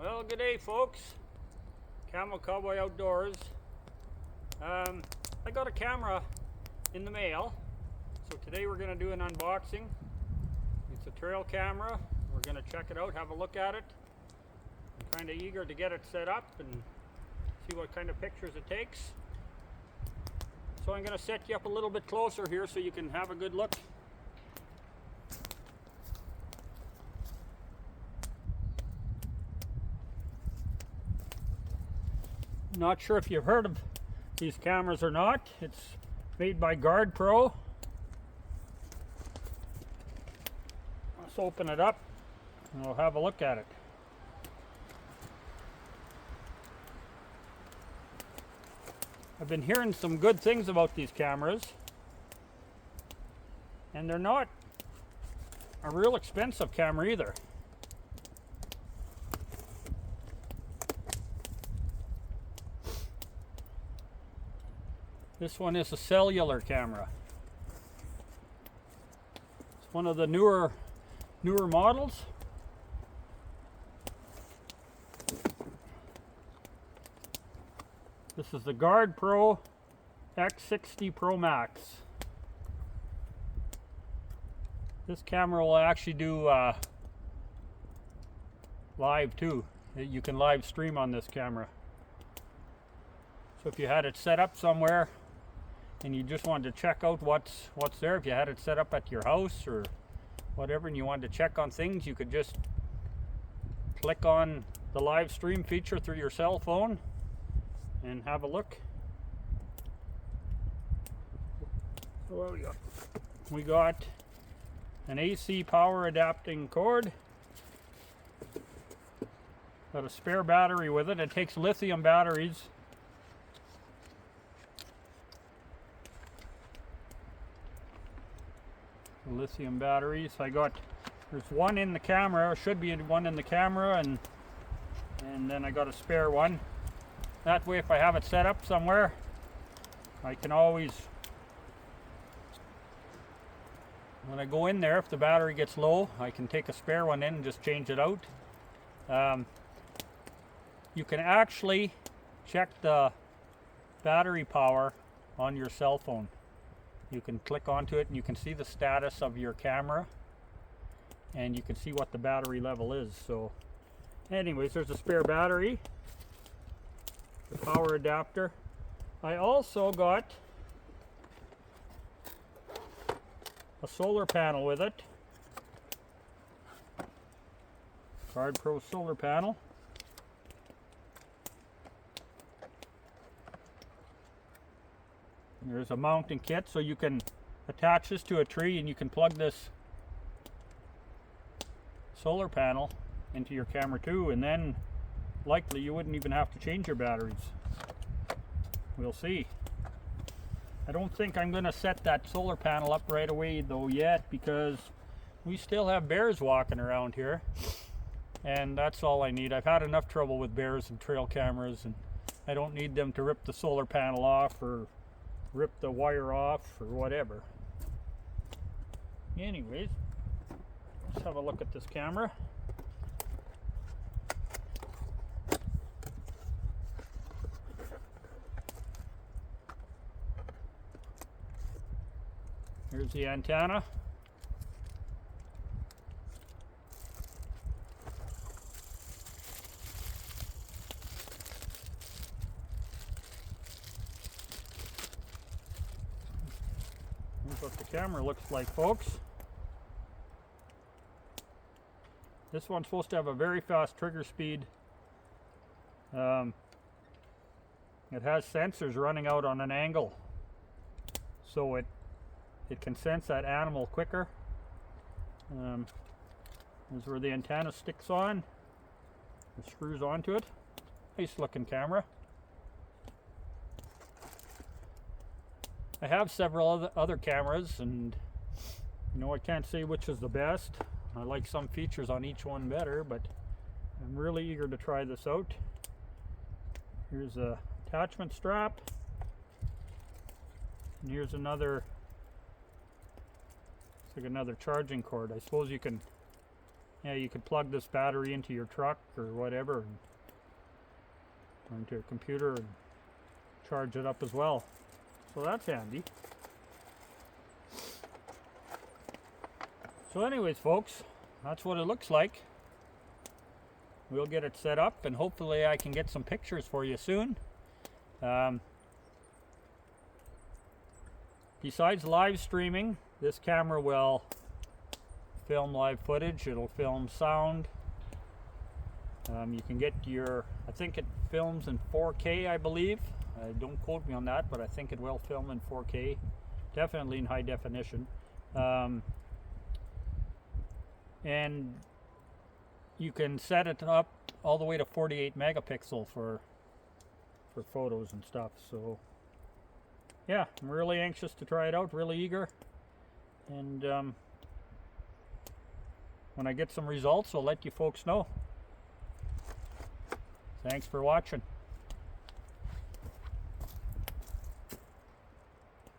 Well, good day, folks. Camel Cowboy Outdoors. I got a camera in the mail, so today we're going to do an unboxing. It's a trail camera. We're going to check it out, have a look at it. I'm kind of eager to get it set up and see what kind of pictures it takes. So I'm going to set you up a little bit closer here so you can have a good look. Not sure if you've heard of these cameras or not. It's made by GardePro. Let's open it up and we'll have a look at it. I've been hearing some good things about these cameras, and they're not a real expensive camera either. This one is a cellular camera. It's one of the newer models. This is the GardePro X60 Pro Max. This camera will actually do live too. You can live stream on this camera. So if you had it set up somewhere and you just wanted to check out what's there, if you had it set up at your house or whatever and you wanted to check on things, you could just click on the live stream feature through your cell phone and have a look. What do we got? We got an AC power adapting cord. Got a spare battery with it. It takes lithium batteries. Lithium batteries. There's one in the camera, should be one in the camera, and then I got a spare one. That way if I have it set up somewhere, I can always, when I go in there, if the battery gets low, I can take a spare one in and just change it out. You can actually check the battery power on your cell phone. You can click onto it and you can see the status of your camera and you can see what the battery level is. So anyways, there's a spare battery, the power adapter. I also got a solar panel with it. GardePro solar panel. There's a mounting kit, so you can attach this to a tree and you can plug this solar panel into your camera too, and then likely you wouldn't even have to change your batteries. We'll see. I don't think I'm going to set that solar panel up right away though yet, because we still have bears walking around here, and that's all I need. I've had enough trouble with bears and trail cameras, and I don't need them to rip the solar panel off or rip the wire off or whatever. Anyways, let's have a look at this camera. Here's the antenna. Here's what the camera looks like, folks. This one's supposed to have a very fast trigger speed. It has sensors running out on an angle, so it can sense that animal quicker. This is where the antenna sticks on. It screws onto it. Nice looking camera. I have several other cameras, and I can't say which is the best. I like some features on each one better, but I'm really eager to try this out. Here's a attachment strap, and here's another, it's like another charging cord. I suppose you can yeah, you could plug this battery into your truck or whatever, or into your computer and charge it up as well. So that's handy. So anyways, folks, that's what it looks like. We'll get it set up, and hopefully I can get some pictures for you soon. Besides live streaming, this camera will film live footage. It'll film sound. You can get your, I think it films in 4K, I believe. Don't quote me on that, but I think it will film in 4K. Definitely in high definition. And you can set it up all the way to 48 megapixel for photos and stuff. So yeah, I'm really anxious to try it out, really eager. And when I get some results, I'll let you folks know. Thanks for watching.